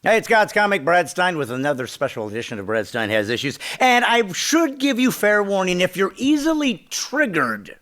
Hey, it's God's Comic, Brad Stine, with another special edition of Brad Stine Has Issues. And I should give you fair warning, if you're easily triggered,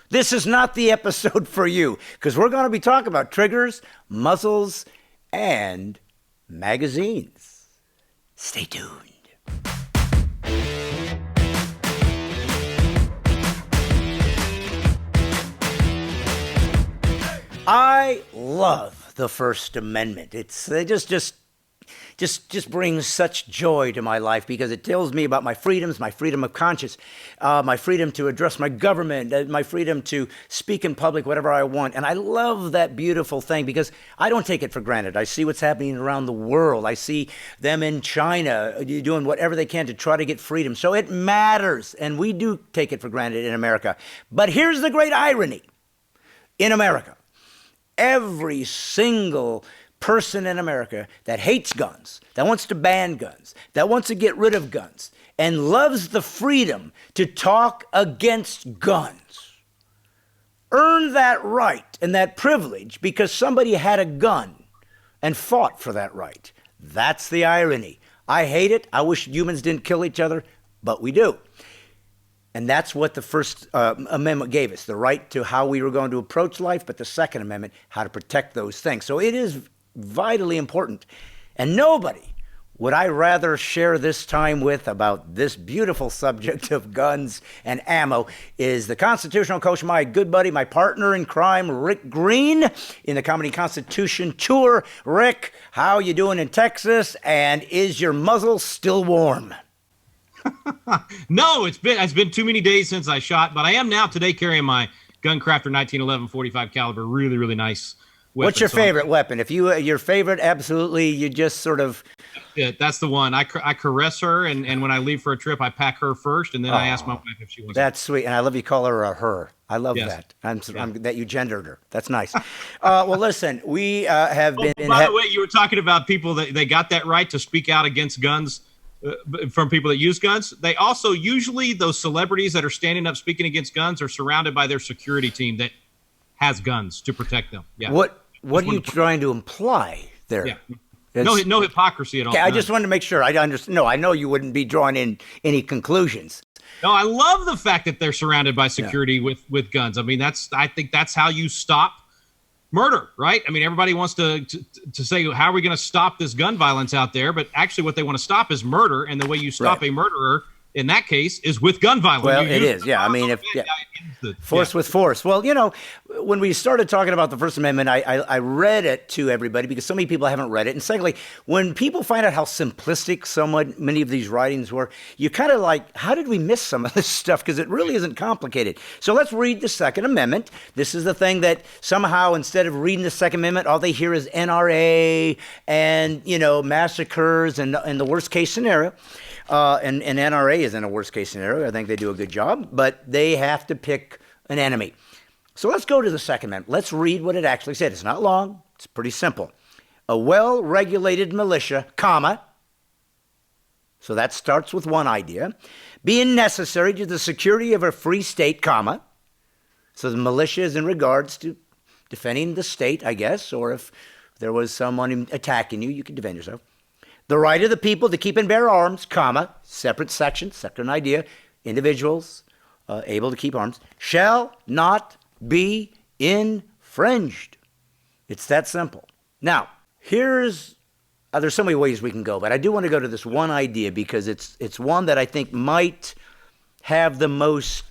this is not the episode for you, because we're going to be talking about triggers, muzzles, and magazines. Stay tuned. I love the First Amendment. It just brings such joy to my life because it tells me about my freedoms, my freedom of conscience, my freedom to address my government, my freedom to speak in public, whatever I want. And I love that beautiful thing because I don't take it for granted. I see what's happening around the world. I see them in China doing whatever they can to try to get freedom. So it matters, and we do take it for granted in America. But here's the great irony in America. Every single person in America that hates guns, that wants to ban guns, that wants to get rid of guns, and loves the freedom to talk against guns, earn that right and that privilege because somebody had a gun and fought for that right. That's the irony. I hate it. I wish humans didn't kill each other, but we do. And that's what the First Amendment gave us, the right to how we were going to approach life, but the Second Amendment, how to protect those things. So it is vitally important. And nobody would I rather share this time with about this beautiful subject of guns and ammo is the constitutional coach, my good buddy, my partner in crime, Rick Green, in the Comedy Constitution Tour. Rick, how you doing in Texas? And is your muzzle still warm? No, it's been too many days since I shot, but I am now today carrying my Guncrafter 1911 45 caliber, really nice weapon. What's your favorite weapon? If your favorite, absolutely, you just sort of. Yeah, that's the one. I caress her, and when I leave for a trip, I pack her first, and then I ask my wife if she wants. That's sweet, and I love you call her a her. I love that. That you gendered her. That's nice. Well, listen, we have been. By the way, you were talking about people that they got that right to speak out against guns. From people that use guns. They also usually, those celebrities that are standing up speaking against guns are surrounded by their security team that has guns to protect them. Yeah. What are you trying to imply there? Yeah. No hypocrisy at all. Okay, I just wanted to make sure I understand. No, I know you wouldn't be drawing in any conclusions. No, I love the fact that they're surrounded by security with guns. I mean, I think that's how you stop murder, right? I mean, everybody wants to say, how are we going to stop this gun violence out there? But actually what they want to stop is murder. And the way you stop a murderer in that case is with gun violence. Well, it is. Yeah. I mean, force with force. Well, when we started talking about the First Amendment, I read it to everybody because so many people haven't read it. And secondly, when people find out how simplistic many of these writings were, you kind of like, how did we miss some of this stuff? Because it really isn't complicated. So let's read the Second Amendment. This is the thing that somehow, instead of reading the Second Amendment, all they hear is NRA and, massacres and the worst case scenario. And NRA is in a worst case scenario. I think they do a good job, but they have to pick an enemy. So let's go to the Second Amendment. Let's read what it actually said. It's not long. It's pretty simple. A well-regulated militia, so that starts with one idea, being necessary to the security of a free state, so the militia is in regards to defending the state, I guess, or if there was someone attacking you, you could defend yourself. The right of the people to keep and bear arms, separate section, separate idea, individuals able to keep arms, shall not be infringed. It's that simple. Now, there's so many ways we can go, but I do want to go to this one idea because it's one that I think might have the most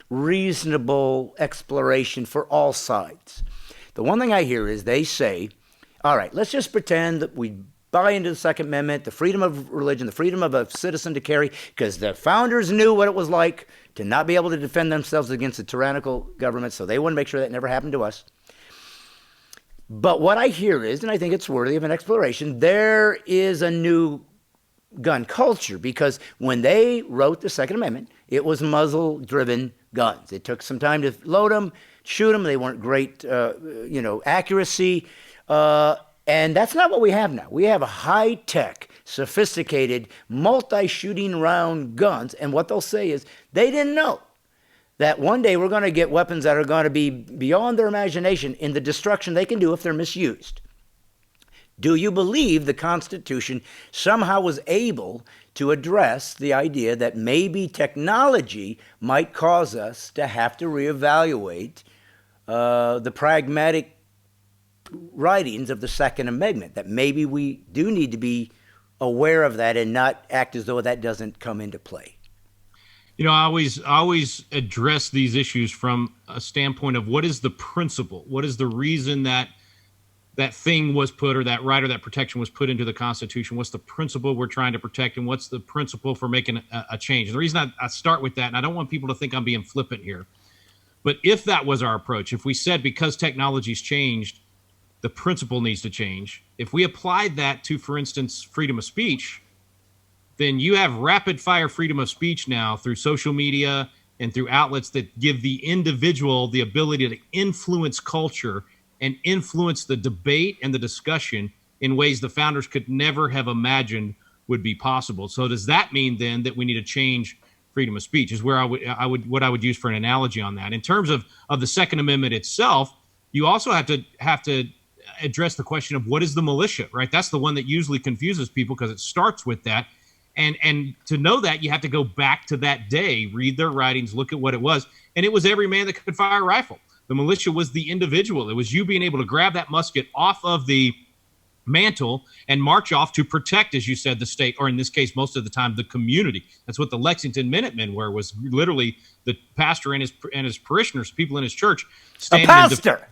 reasonable exploration for all sides. The one thing I hear is they say, all right, let's just pretend that we buy into the Second Amendment, the freedom of religion, the freedom of a citizen to carry, because the founders knew what it was like to not be able to defend themselves against a tyrannical government, so they want to make sure that never happened to us. But what I hear is, and I think it's worthy of an exploration, there is a new gun culture, because when they wrote the Second Amendment, it was muzzle-driven guns. It took some time to load them, shoot them. They weren't great, accuracy. And that's not what we have now. We have a high-tech, sophisticated, multi-shooting round guns. And what they'll say is they didn't know that one day we're going to get weapons that are going to be beyond their imagination in the destruction they can do if they're misused. Do you believe the Constitution somehow was able to address the idea that maybe technology might cause us to have to reevaluate the pragmatic writings of the Second Amendment, that maybe we do need to be aware of that and not act as though that doesn't come into play? You know, I always address these issues from a standpoint of what is the principle, what is the reason that thing was put, or that right or that protection was put into the Constitution. What's the principle we're trying to protect, and what's the principle for making a change? And the reason I start with that, and I don't want people to think I'm being flippant here, but if that was our approach, if we said because technology's changed, the principle needs to change, if we applied that to, for instance, freedom of speech, then you have rapid fire freedom of speech now through social media and through outlets that give the individual the ability to influence culture and influence the debate and the discussion in ways the founders could never have imagined would be possible. So does that mean then that we need to change freedom of speech? Is where I would use for an analogy on that. In terms of the Second Amendment itself, you also have to address the question of what is the militia, right? That's the one that usually confuses people because it starts with that. And to know that, you have to go back to that day, read their writings, look at what it was. And it was every man that could fire a rifle. The militia was the individual. It was you being able to grab that musket off of the mantle and march off to protect, as you said, the state, or in this case, most of the time, the community. That's what the Lexington Minutemen were, was literally the pastor and his parishioners, people in his church. A pastor.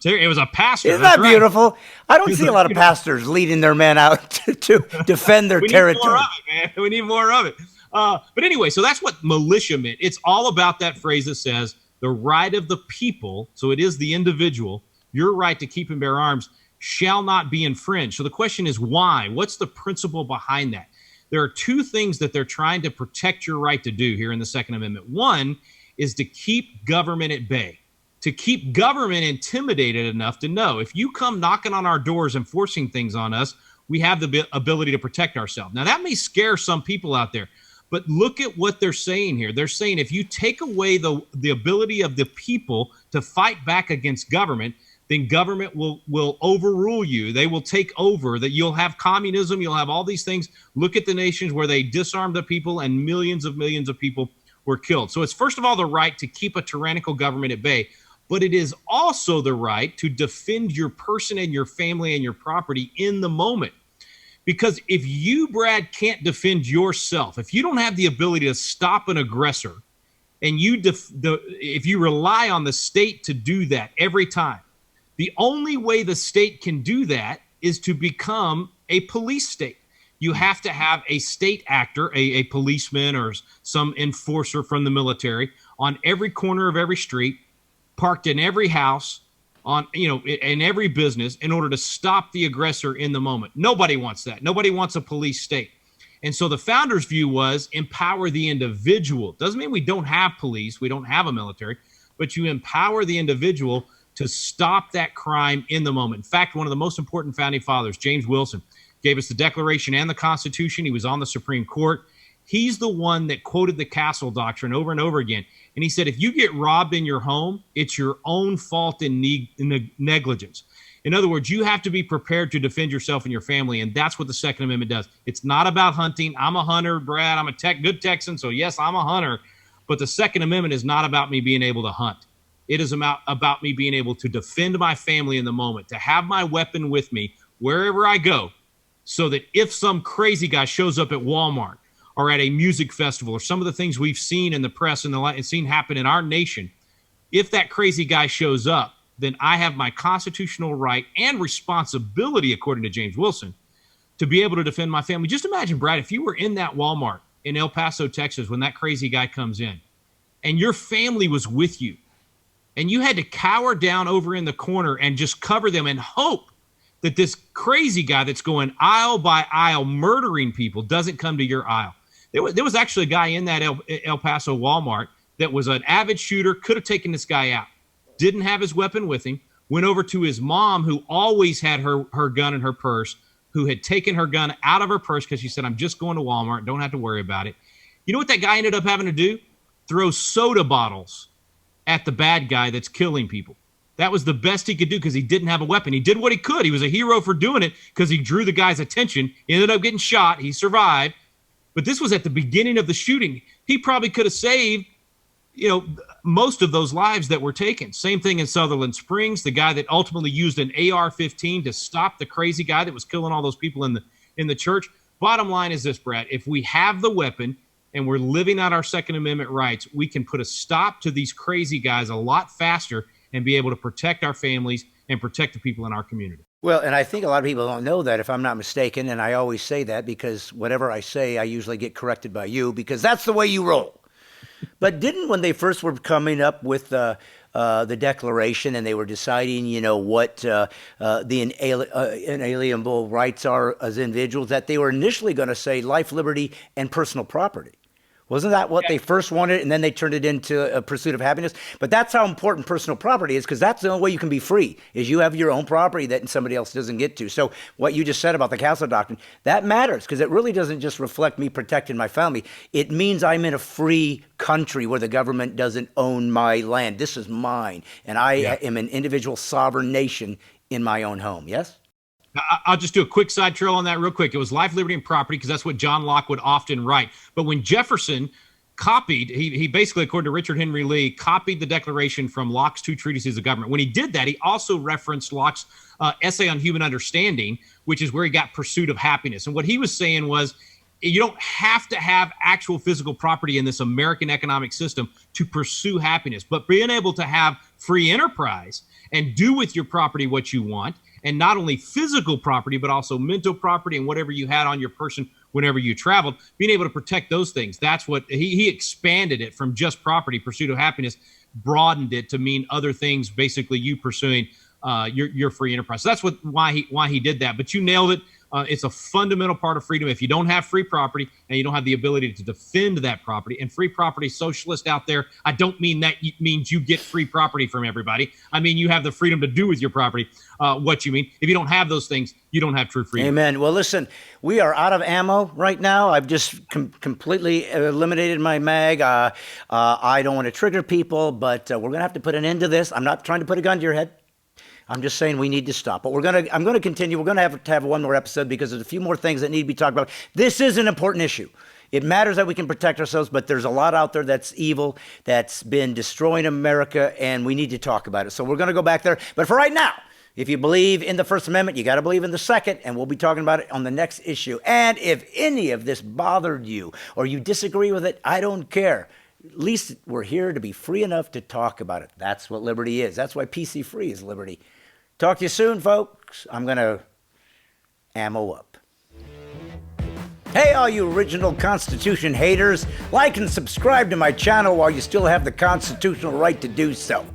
It was a pastor. Isn't that beautiful? I don't see a lot of pastors leading their men out to defend their territory. We need more of it, man. We need more of it. But anyway, so that's what militia meant. It's all about that phrase that says the right of the people, so it is the individual, your right to keep and bear arms shall not be infringed. So the question is why? What's the principle behind that? There are two things that they're trying to protect your right to do here in the Second Amendment. One is to keep government at bay, to keep government intimidated enough to know if you come knocking on our doors and forcing things on us, we have the ability to protect ourselves. Now, that may scare some people out there, but look at what they're saying here. They're saying if you take away the ability of the people to fight back against government, then government will overrule you. They will take over, that you'll have communism, you'll have all these things. Look at the nations where they disarmed the people and millions of people were killed. So it's first of all the right to keep a tyrannical government at bay, but it is also the right to defend your person and your family and your property in the moment. Because if you, Brad, can't defend yourself, if you don't have the ability to stop an aggressor, and if you rely on the state to do that every time, the only way the state can do that is to become a police state. You have to have a state actor, a policeman or some enforcer from the military on every corner of every street, parked in every house, in every business, in order to stop the aggressor in the moment. Nobody wants that. Nobody wants a police state. And so the founders' view was empower the individual. Doesn't mean we don't have police, we don't have a military, but you empower the individual to stop that crime in the moment. In fact, one of the most important founding fathers, James Wilson, gave us the Declaration and the Constitution. He was on the Supreme Court. He's the one that quoted the Castle Doctrine over and over again. And he said, if you get robbed in your home, it's your own fault and negligence. In other words, you have to be prepared to defend yourself and your family. And that's what the Second Amendment does. It's not about hunting. I'm a hunter, Brad. I'm a good Texan. So yes, I'm a hunter. But the Second Amendment is not about me being able to hunt. It is about me being able to defend my family in the moment, to have my weapon with me wherever I go, so that if some crazy guy shows up at Walmart or at a music festival or some of the things we've seen in the press and seen happen in our nation, if that crazy guy shows up, then I have my constitutional right and responsibility, according to James Wilson, to be able to defend my family. Just imagine, Brad, if you were in that Walmart in El Paso, Texas, when that crazy guy comes in and your family was with you and you had to cower down over in the corner and just cover them and hope that this crazy guy that's going aisle by aisle murdering people doesn't come to your aisle. There was actually a guy in that El Paso Walmart that was an avid shooter, could have taken this guy out, didn't have his weapon with him, went over to his mom, who always had her gun in her purse, who had taken her gun out of her purse because she said, I'm just going to Walmart, don't have to worry about it. You know what that guy ended up having to do? Throw soda bottles at the bad guy that's killing people. That was the best he could do because he didn't have a weapon. He did what he could. He was a hero for doing it because he drew the guy's attention. He ended up getting shot. He survived. But this was at the beginning of the shooting. He probably could have saved, most of those lives that were taken. Same thing in Sutherland Springs, the guy that ultimately used an AR-15 to stop the crazy guy that was killing all those people in the church. Bottom line is this, Brad. If we have the weapon and we're living out our Second Amendment rights, we can put a stop to these crazy guys a lot faster and be able to protect our families and protect the people in our community. Well, and I think a lot of people don't know that, if I'm not mistaken, and I always say that because whatever I say, I usually get corrected by you because that's the way you roll. But when they first were coming up with the Declaration and they were deciding, what the inalienable rights are as individuals, that they were initially going to say life, liberty, and personal property. Wasn't that what they first wanted? And then they turned it into a pursuit of happiness. But that's how important personal property is, because that's the only way you can be free, is you have your own property that somebody else doesn't get to. So what you just said about the Castle Doctrine, that matters, because it really doesn't just reflect me protecting my family. It means I'm in a free country where the government doesn't own my land. This is mine. And I am an individual sovereign nation in my own home. Yes? I'll just do a quick side trail on that real quick. It was life, liberty, and property because that's what John Locke would often write. But when Jefferson copied, he basically, according to Richard Henry Lee, copied the Declaration from Locke's two treatises of government. When he did that, he also referenced Locke's essay on human understanding, which is where he got pursuit of happiness. And what he was saying was, you don't have to have actual physical property in this American economic system to pursue happiness, but being able to have free enterprise and do with your property what you want, and not only physical property, but also mental property and whatever you had on your person whenever you traveled, being able to protect those things. That's what he expanded it from just property, pursuit of happiness, broadened it to mean other things, basically you pursuing your free enterprise. So that's why he did that. But you nailed it. It's a fundamental part of freedom. If you don't have free property and you don't have the ability to defend that property, and free property socialist out there, I don't mean that means you get free property from everybody. I mean, you have the freedom to do with your property what you mean. If you don't have those things, you don't have true freedom. Amen. Well, listen, we are out of ammo right now. I've just completely eliminated my mag. I don't want to trigger people, but we're going to have to put an end to this. I'm not trying to put a gun to your head. I'm just saying we need to stop. But I'm going to continue. We're going to have one more episode because there's a few more things that need to be talked about. This is an important issue. It matters that we can protect ourselves, but there's a lot out there that's evil, that's been destroying America, and we need to talk about it. So we're going to go back there. But for right now, if you believe in the First Amendment, you got to believe in the Second, and we'll be talking about it on the next issue. And if any of this bothered you or you disagree with it, I don't care. At least we're here to be free enough to talk about it. That's what liberty is. That's why PC free is liberty. Talk to you soon, folks. I'm going to ammo up. Hey, all you original Constitution haters, like and subscribe to my channel while you still have the constitutional right to do so.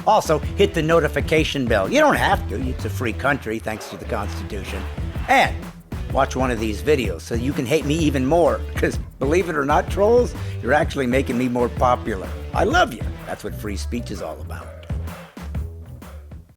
Also, hit the notification bell. You don't have to. It's a free country, thanks to the Constitution. And watch one of these videos so you can hate me even more. Because believe it or not, trolls, you're actually making me more popular. I love you. That's what free speech is all about.